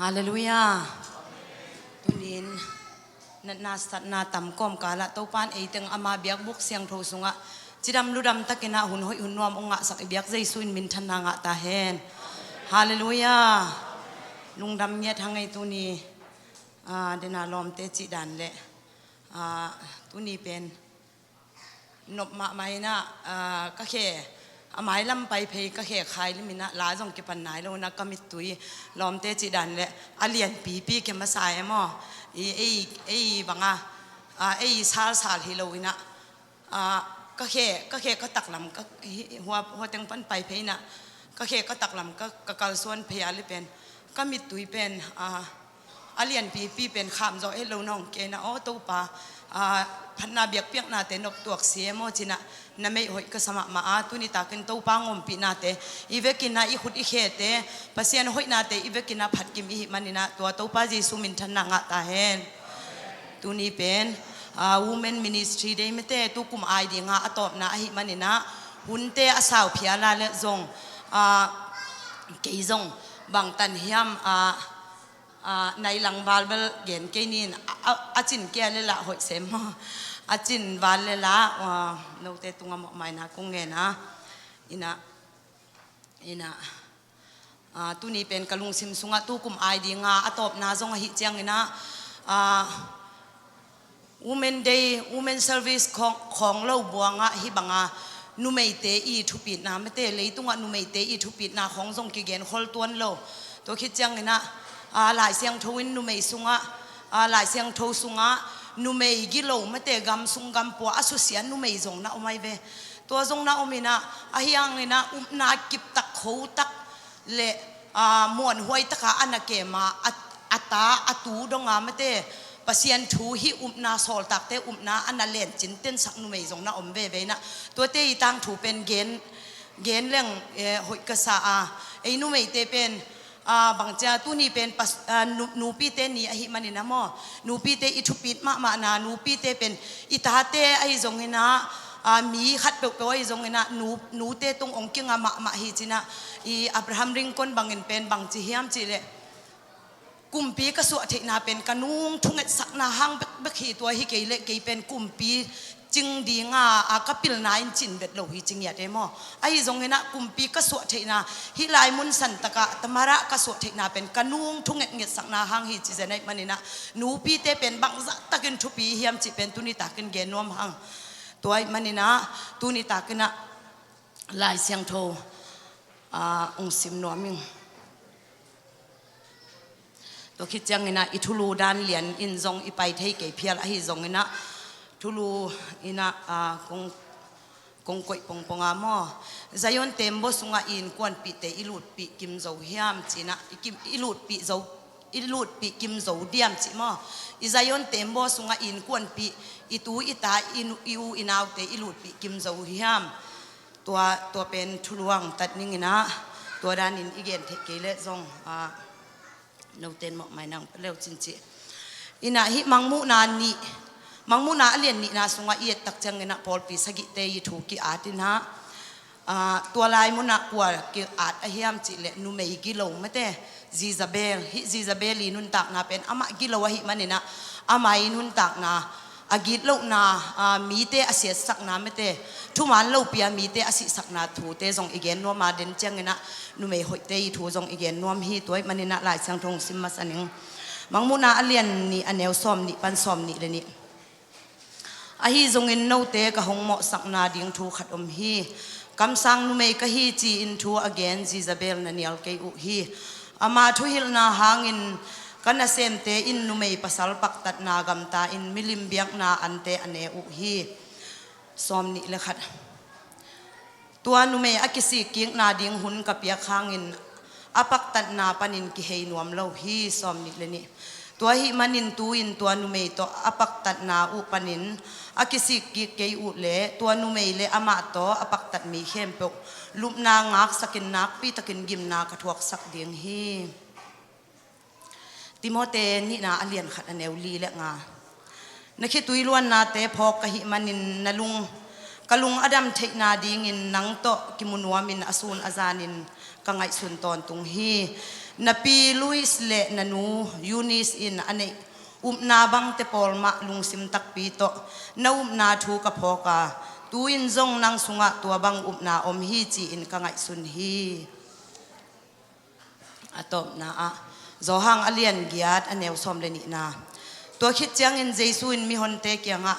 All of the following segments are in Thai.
ฮาเลลูยาตุนินนัดนาสัตนาตำก้มกาละตัวปานเอตึงอามาเบียกบุกเสียงโทสุงะจิดำลุดำตะกินะหุ่นหอยหุ่นนวมองะสักเบียกใจสุนมินทันนางะตาเฮนฮาเลลูยาลุงดำเงียทางไอตุนีเดนาลอมเตจิดันเละตุนีเป็นนบมาไม่นะก็แค่อาไม้ลำไปเพยก็แค่ขายลิมินะลาจงเก็บปันไหนแล้วนะก็มิตุยลอมเตจิดันเละอาเลียนปีเก็บมาใส่หม้อไอ้บังไอ้ซาลฮิโลวินะก็แค่ก็ตักลำก็หัวเต็งปันไปเพยนะก็แค่ก็ตักลำก็กลส่วนเพยอะไรเป็นก็มิตุยเป็นอาเลียนปีเป็นขามจอเอโลน้องเกนะโอ้ตัวปาพันนาเบียกเปียกนาเตนกตัวเสียโมจินะนั่นไม่หอยก็สมัครมาตุนิตากินตัวปางอมปีนาเตอีเวกินนาอีขุดอีเขตเตภาษาหอยนาเตอีเวกินนาผัดกิมอีมันนี่นะตัวปาจีสุมินทันนางะตาเฮนตุนีเป็นwomen ministry ได้ไม่เตตุกุมไอดีงาอตอบนะอีมันนี่นะหุ่นเตอสาวพิอาลาเลจงเกยจงบางตันเฮียมในหลังบาลเบลเย็นเกนินอาจินเกียเลละหอยเสมอาจินบาลเลละโนเตตุงามไม่นะกุงเงนะอินะตุนี้เป็นกะลุงซิมซุงะตุกุมไอดีงาอตอบนาจงหิเจียงอินะwomen day women service ของเราบัวงะฮิบังนุเมเตอีทุปิดนะไม่เตเลยตุงะนุเมเตอีทุปิดนะของจงกิเกนฮอลตัวนโลตัวคิดเจียงอินะหลายเสียงทวินนุเมซุงะหลายเสียงทซุงะนุเมกิโลไม่เตกำซุงกำปัวอสุเสียนุเมจงนะอไม่เวตัวจงนะอมินะเฮียงเลยนะนากิบตักเขาตักเละมวนหวยตะขาอันนักเกมาอัตาอัตูดงาไม่เตปัสยันทูฮินาโซลตักเตนาอันนัเลนจินเต้นสักนุเมจงนะอมเวนะตัวเตยตั้งถูเป็นเกณฑ์เรื่องหอยกษาไอ้นุเมเตเป็นบางจ้าตุนี่เป็นนูปีเตนี่อหิมันนี่นะมอนูปีเตอิทุปิดมานานูปีเตเป็นอิตาเตไอจงเงินะมีขัดเปลวไอจงเงินะนูเตตรงองค์กิงมาฮิจินะอับราฮัมริงคอนบางเงินเป็นบางจีเฮียมจีเลกุมปีกระสวดเทนาเป็นกนุงทุ่งสักนาหังเบขีตัวฮิเกเลเกเป็นกุมปีจึงดีงาก็ปิลนายจินเบ็ดโลหิจึงอยากได้มอไอ้จงเงินะกุมปีกสวดเทนาฮิลายมุนสันตะกะตมาระกสวดเทนาเป็นกนุงทุ่งเงียสักนาหังฮิจิเจนัยมันนี่นะนูปีเตเป็นบางสักตะกินทุปีเฮียมจิเป็นตุนิตากินเกนนวมหังตัวมันนี่นะตุนิตากินนะลายเสียงโทองสิมนวมิงตัวคิดจังเงินะอิทุลูดานเหรียญอินจงอิไปเทเกเพียลไอ้จงเงินะทุลูอินะกงกวยปงมอใจยอนเต็มบ่สุงอินกวนปีเตอิลูดปีกิมโจเฮียมจีนะอิลูดปีกิมโจเดียมจีมอใจยอนเต็มบ่สุงอินกวนปีอิตูอิตาอินาวเตอิลูดปีกิมโจเฮียมตัวเป็นทุลวงตัดนิ่งนะตัวด้านอินอีเกนเทเกเลจงโนเตนหมอกไม่นังเร็วจริงๆอินะฮิมังมุนานีมังมุนาเลียนนี่นะสงะเอียดตักจังเงินะพอลปีสกิเตยถูกิอาตินะตัวลายมุนะกว่ากิอาตอหิยมจิเลนุเมกิโลไม่เตซีซาเบลลีนุนตักนาเป็นอามากิโลวะหิมันนี่นะอามาอินุนตักนาอากิโลนามีเตอเสียสักนาไม่เตทุมันโลปียมีเตอสิสักนาถูเตจงอีเกนนัวมาเดินจังเงินะนุเมหอยเตยถูจงอีเกนนัวมีตัวมันนี่นะหลายสังทงซิมมาสันิงมังมุนาเลียนนี่อันเนวซ้อมนี่ปันซ้อมนี่เลยนี่อาฮีจงอินโนเตกะหงเหมาะสักนาดิ่งทูขัดฮีกำสังนุเมกะฮีจีอินทูอเกนซีซาเบลนันยัลเกอุฮีอามาทุฮิลนาหางอินกันนาเซมเตอินนุเมปัสลปักตัดนากำตาอินมิลิมเบียกนาอันเตอเนอุฮีซอมนี่เลยขัดตัวนุเมอกิสิกิงนาดิ่งหุนกับเปียข้างอินอปักตัดนาปันินกิเฮนวมเลาฮีซอมนี่เลยนี่ตัวหิมันินตูอินตัวนุเมโตอปักตัดนาอุปนินอากิสิกิเกยอุเลตัวนุเมเลอามาโตอปักตัดมีเข้มปกลุมนางงักสกินนักปีตะกินกิมนากระทวกสักเดียงฮีติโมเตนี่นาอเลียนขัดอเนวลีและงานักขีตุยล้วนนาเตพอกะหิมันินนลุงกะลุงอดัมเทนาดิงินนังโตกิมุนวามินอสูนอาจานินกังไงสุนตอนตุงฮี na pi Luis le nanu Eunice in ane na bang te polma lungsim tak pito na na thu ka phoka tuin zong nang sunga tua bang na om hi chi in ka ngai sun hi atop na a zohang alian giat anew som le ni na to khit chang in jesu in mi hon te kyanga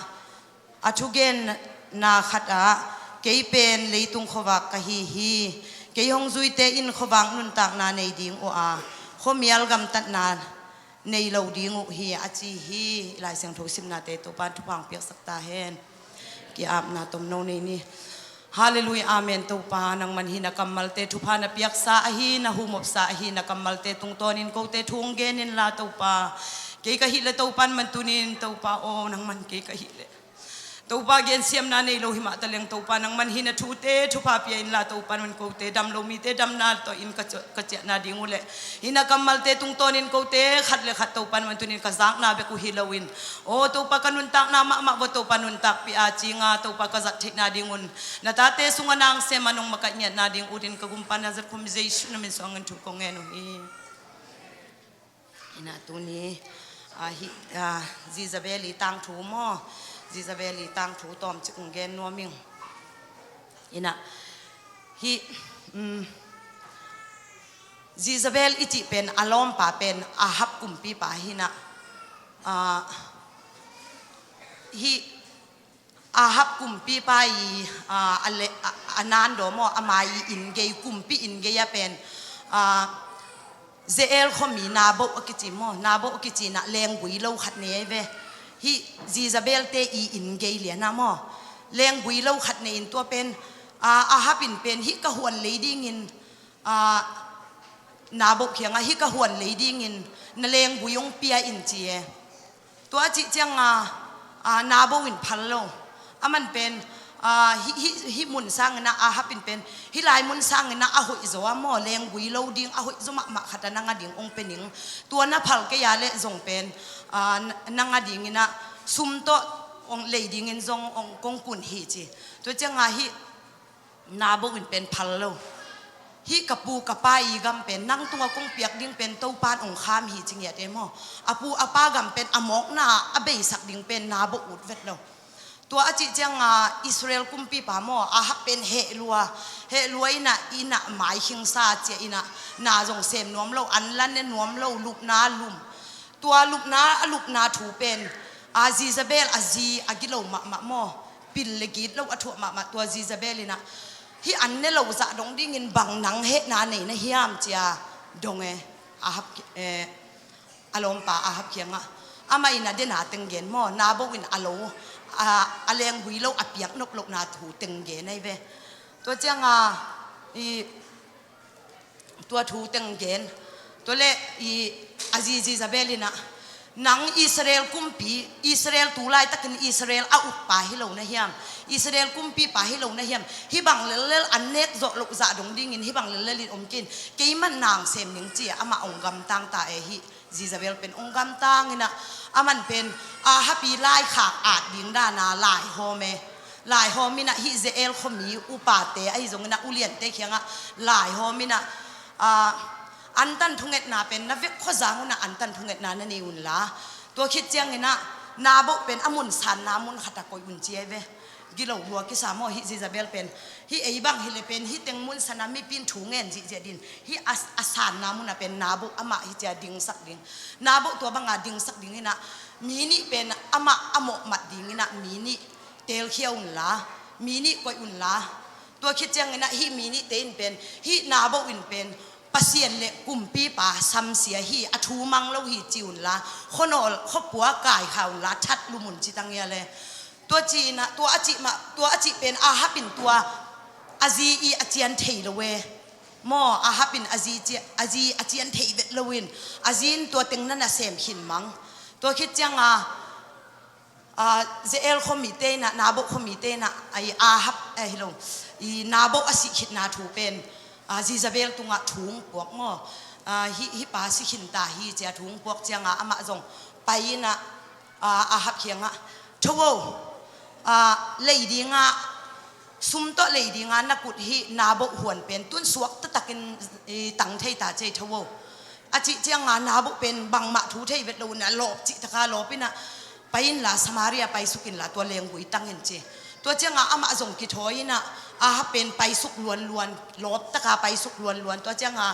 athugen na khata keipen leitung khowa ka hi ke hong zui te in khowang nun tak na nei ding o a khomial gam tat na nei lo ding u hi achi hi lai sang tho sim na te to pan thu pang piak sakta hen ki ap na tom no nei ni hallelujah amen to pa nang man hi na kamal te thu pa na piak sa hi na humop sa hi na kamal te tung tonin ko te thung gen in la to pa ke ka hi le to pan man tunin to pa o nang man ke ka hi le to pa gen siam na nei lo hi ma taleng to pa nang man hi na thu te thu pa pia in la to pan man ko te dam lo mi te dam na to in ka che na ding ule hi na kamal te tung tonin ko te khat le khat to pan man tunin ka zak na be ku hi lowin o to pa kanun tak na ma bo to panun tak pi a chinga to pa ka zat thik na dingun na ta te sunga nang se manong makanya na ding udin ka gumpan na zat conversation na min so angan thu ko ngeno hi ina tuni hi Jezabeli tang thu mo Jezabeli tang thu tom chikung gen no ming ina hi Jezabel iti pen alom pa pen ahab kumpi pa hina hi ahab kumpi pa i anando mo amai ingei kumpi ingei ya pen Zeel khomi nabo okiti mo nabo okiti na lengui lo khat ne ve hi Jezabel te i ingei le na mo lengui lo khat ne in to pen ahabin pen hi ka huan leading in nabo khianga hi ka huan leading in na lengui yong pia in chie to chi changa nabo in phallo aman pen hi mun sang na ahapin pen hi lai mun sang na ahoi zo mo leng gui lo ding ahoi zo ma khata na nga ding ong pening tua na phal ke ya le zong pen na nga ding ina sum to ong le ding in zong ong kong kun hi chi to changa hi na bo in pen phal lo hi kapu kapai gam pen nang tua kong piak ding pen to pan ong kham hi ching ya te mo apu apa gam pen amok na abei sak ding pen na bo ut vet loตัวอาจิจังอิสราเอลกุมปีปามออาฮับเป็นเฮลัวอินะหมายหิงซาเจอินะนาจงเซมนวมเราอันลันเนนวมเราลุกนาลุมตัวลุกนาถูเป็นจีซาเบลจีอากิโลมะมอปิลเลกิดเราอัฐวมะตัวจีซาเบลนะที่อันเนเราจะดงดิ้งินบังนังเฮนาเนนะฮิยามเจียดงอาฮับอารมณ์ป่าอาฮับเคียงอามาอินะเดนาตึงเกนมอนาบวินอโลเลงวิโลอเปียกนกลกนาถูตึงเกนไอเวตัวเจ้างตัวถูตึงเกนตัวเล่อาจีซาเบลินะนังอิสราเอลกุมปีอิสราเอลตูไลตักอิสราเอลอุปาฮิโลนะเฮียมอิสราเอลกุมปีปาฮิโลนะเฮียมฮิบังเลอันเนกโจลกจะดงดิ้งินฮิบังเลลิอมกินเกยมันนางเซมนิงจีอามาองกำตังตาฮิจีซาเบลเป็นองกำตังนะอามันเป็นฮับปีไล่ขาอาดดิงด้านาลายโฮเมลายโฮมินะฮิเซเอลขมีอุปาเตไอจงนะอุเลียนเตเขียงลายโฮมินะอันตันทุงเอ็ดนาเป็นนับเวกข้อจางนะอันตันทุงเอ็ดนานั่นเองละตัวคิดเจียงนะนาโบเป็นอมุนสันนามุนขัดตะกอยอุ่นเจียเวกิโลวัวกิสามอฮิจิซาเบลเป็นฮิไอบังฮิเลเป็นฮิเต็งมุนสนามิปินถุงเงินจิเจดินฮิอาสานนามุนเป็นนาโบอามาฮิเจดิงสักดิงนาโบตัวบังอาดิงสักดิงนี่นะมีนี่เป็นอามาอโมมัดดิงนี่นะมีนี่เตลเขียวอุ่นละมีนี่กอยอุ่นละตัวคิดเจียงนี่นะฮิมีนี่เต็นเป็นฮินาโบอุ่นเป็นปัสเซียนเล็กกุมปีป่าซ้ำเสียฮีอทูมังเล่าฮีจิวละคนอลเขาปัวกายข่าวละชัดลุมุนจิตังเงียเลยตัวจีนะตัวอาจิเป็นอาฮับเป็นตัวอาจีอีอาเจียนเทยละเวมออาฮับเป็นอาจีอาเจียนเทยเวทละวินอาจีนตัวตึงนั่นน่ะเสมหินมังตัวคิดจังเจเอลคอมิเตนะนาโบคอมิเตนะไออาฮับฮิโลอีนาโบอาศิขิดนาถูเป็นจีซาเบลตุงะถุงพวกงอฮิปาสิขินตาฮิเจียถุงพวกเจียงอามาจงไปนะอาฮับเคียงทัวเลยดีงะซุมโตเลยดีงะนักกุดฮินาบกหวนเป็นตุนสวกตะกินตังเทตาเจทัว อาจิเจียงงานนาบุเป็นบังมาทูเทเวตลูนะหลบจิตะคาหลบปินะไปอินลาสมารียไปสุกินลาตัวเลงกุยตั้งเห็นเจตัวเจียงงาอามาส่งกิทอยนะอาเป็นไปสุกล้วนล้วนหลบตะคาไปสุกล้วนล้วนตัวเจียงงา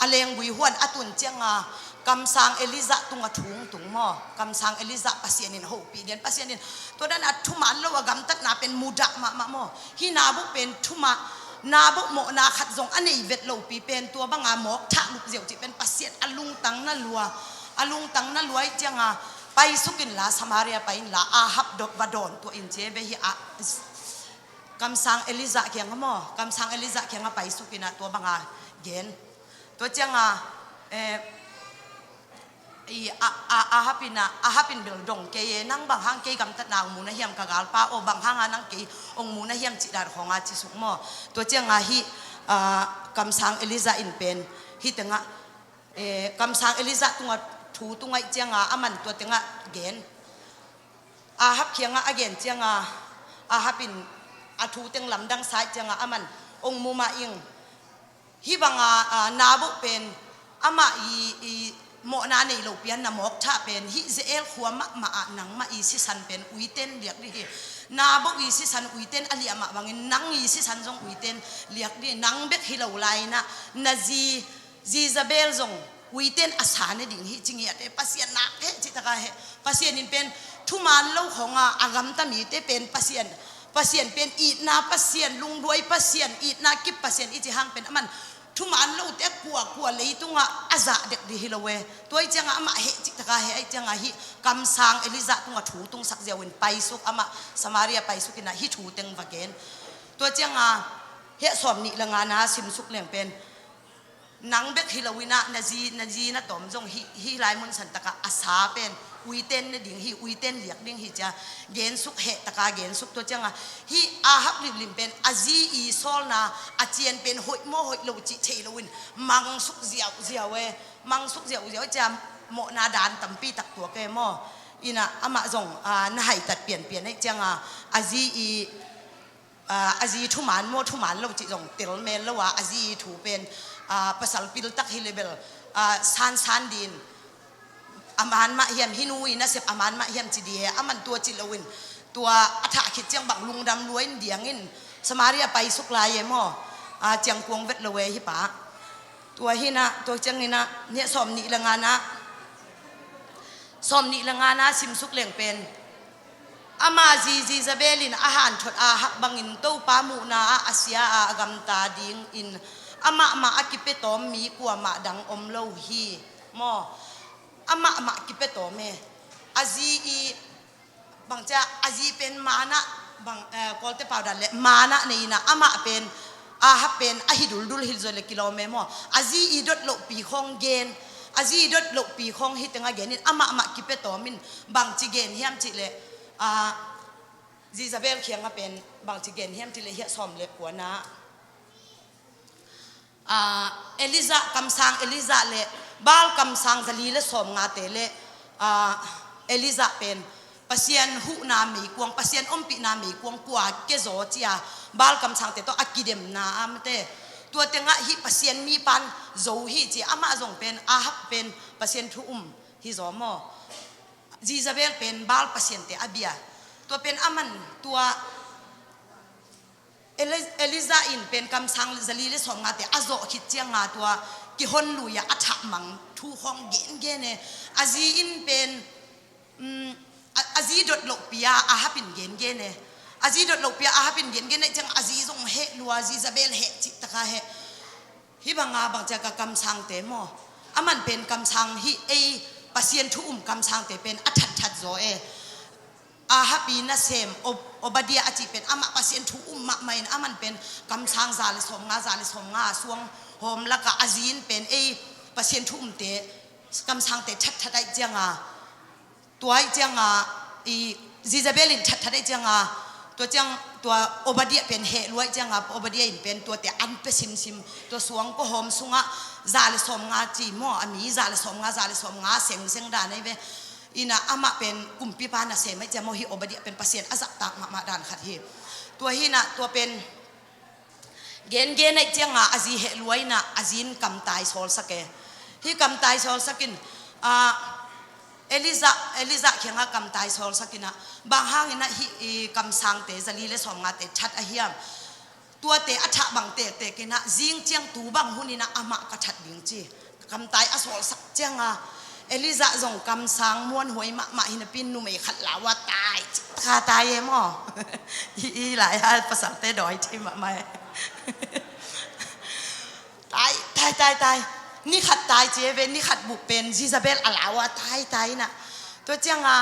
อาเลงกุยหวนอาตุนเจียงงากำสังเอลิซาตุงถุงตุงหม้อกำสังเอลิซาปัสเซียนินโฮปีเดียนปัสเซียนินตัวนั้นอัทุมันแล้วว่ากำตัดนาเป็นมูดะมาหม้อฮีนาบุเป็นทุมานาบุโมนาขัดซงอันนี้เวทโลปีเป็นตัวบังอาหมอกทะลุเจียวจิเป็นปัสเซียนอลุงตังนั่นลัวอลุงตังนั่นลัวเจียงไปสุกินลาสมาเรียไปอินลาอาฮับดอกบาดอนตัวอินเจเบฮิอากำสังเอลิซาเขียงหม้อกำสังเอลิซาเขียงไปสุกินตัวบังอาเกนตัวเจียงอาฮับปินเบลดงเกยนั่งบางห้างเกยกำตัดนางมูนะเฮียมกะกาลป้าโอบางห้างนั่งเกยองมูนะเฮียมจิดาของอาจิสุกหม้อตัวเจียงฮิกำสังเอลิซาอินเป็นฮิตึงกำสังเอลิซาตุงถูตุงไอเจียงอามันตัวตึงเกนอาฮับเคียงเกนเจียงอาฮับปินอาถูตึงลำดังซ้ายเจียงอามันองมูมาอิงฮิบังนาบุเป็นอามาโมนาในโลเปียนนามอกท่าเป็นฮิเซเอลขัวมาหนังมาอีสิสันเป็นอุยเต้นเลียกดินาบุอีสิสันอุยเต้นอเลียมาบางนังอีสิสันจงอุยเต้นเลียกดินังเบ็ดฮิโลไลนะนาจีซาเบลจงอุยเต้นอาสาในดิ่งฮิจิงเอียเตปัสเซียนนักเฮจิตะกาเฮปัสเซียนนี่เป็นทุมานเล่าของอากำตามีเตเป็นปัสเซียนเป็นอีนาปัสเซียนลุงด้วยปัสเซียนอีนากิบปัสเซียนอีจิฮังเป็นมันทุมันเราเด็กกัวเลยตุงอาซาเด็กดีฮิโลเวตัวไอ้เจ้าอามาเฮจิตะกาเฮไอ้เจ้าฮิกำสังเอลิซาตุงถูตุงสักเจวินไปสุกอามาสมารียไปสุกินะฮิถูเต็งวะเกนตัวเจ้าเฮสอมนี่ละงานาซิมสุกเลี้ยงเป็นนังเบ็กฮิโลวินะนาจีนะตอมจงฮิไลมุนสันตะกาอาซาเป็นอุยเต้นดิ่งฮิอุยเต้นเลียกดิ่งฮิจ้าเกนสุกเฮตะกาเกนสุกตัวเจ้าฮิอาฮับลิมเป็นอาจีอีโซลนาอาเจียนเป็นหอยโมหอยโลจิเทโลวินมังสุกเจียวเวมังสุกเจียวจ้าโมนาดานตัมปีตักตัวแกโมอินะอามาจงน่าให้ตัดเปลี่ยนให้จ้าอาจีทุมันโมทุมันโลจิจงเตลเมลแล้วว่าอาจีถูเป็นภาษาปิลตักฮิเลเบลซันดินอามันมาเฮียมฮินุยนะเสพอามันมาเฮียมจีดีอามันตัวจิลวินตัวอัฐขิดเจียงบังลุงดำรวยเดียงินสมารียไปสุกลายมอเจียงกวงเวทละเวฮิปะตัวฮินะตัวเจียงนี่นะเนี่ยสอมนิละงานะซิมสุกเลียงเป็นอามาจีซาเบลินอาหารทดอาหักบังอินโตปามูนาอาเซียอากำตาดิงอินอามาอากิเปตอมมีกัวมาดังอมโลฮีมออามากิเปโตเมอาจีบางจ้าอาจีเป็นมานะบางกอลเตปาวดันเลมานะนี่นะอามาเป็นอาฮับเป็นอาฮิดุลฮิลโซเลกิโลเมมออาจีอีดดโลปีคงเกนอาจีดดโลปีคงฮิตงาเกนินอามากิเปโตมินบางจิเกนเฮียมจิเลจีซาเบลเขียงเป็นบางจิเกนเฮียมจิเลเฮียซอมเลกัวนะเอลิซากำสังเอลิซาเลบาลกำสังจะลีเลสอมงาเตเลเอลิซาเป็นปัสยันหูนามีกวงปัสยันอมปีนามีกวงกัวเกโซเจียบาลกำสังเตตัวอักิเดมนาอามเตตัวเตงะฮิปัสยันมีปันโซฮิจีอามาจงเป็นอาฮับเป็นปัสยันทุฮิโซโมจีซาเบลเป็นบาลปัสยันเตอเบียตัวเป็นอามันตัวเอลิซาอินเป็นคำสั่งจะลีเลสองงาแต่อาโซคิดเจียงงาตัวกิฮอนลุยอัฐมังทูห้องเกนเกเนอาจีอินเป็นอาจีดดลกปียอาฮับปินเกนเกเนอาจีดดลกปียอาฮับปินเกนเกเนจังอาจีจงเฮลัวจีซาเบลเฮจิตตะคาเฮฮิบังอาบังจากคำสั่งเตมออามันเป็นคำสั่งฮิเอปัสยันทุคำสั่งเตเป็นอัฐทัดโซเออาฮับปีนัสเซมอบาดีอาจิเป็นอามาปัสยันทุมาไม่อามันเป็นคำสั่งซาลิสมงาสวงหอมละกะอาจีนเป็นเอปัสยันทุเตคำสั่งเตทัดได้จังตัวไอ้จังอีซิซาเบลินทัดได้จังตัวจังตัวอบาดีเป็นเฮลวยจังอบาดีเป็นตัวเตอันเปซิมตัวสวงก็หอมสุงซาลิสมงาจีมออามีซาลิสมงาเซงดานไอ้เวอินะอามาเป็นกุมพิพานะเสไม่จะโมหิอบดีเป็นปัสยันอาจักตากมาดานขัดฮีตัวหินะตัวเป็นเกนในเจียงอาจีเฮลวยนะอาจีนกำตายโซลสเก hi kam tai sol sakin Eliza khenga kam tai sol sakina bang hangina hi kam sang te zali le som nga te chat a hiam tua te acha bang te kina jing chiang tu bang hunina ama ka chat ding chi kam tai a sol sak chianga Eliza zong kam sang muan hoi ma hin pin nu me khat la wa tai kha tai em mo hi lại haภาษาเตดอยที่มาmai taiนี่ขัดตายเจเวนนี่ขัดบุกเป็นซิซาเบลอะไรวะตายน่ะตัวเจ้างา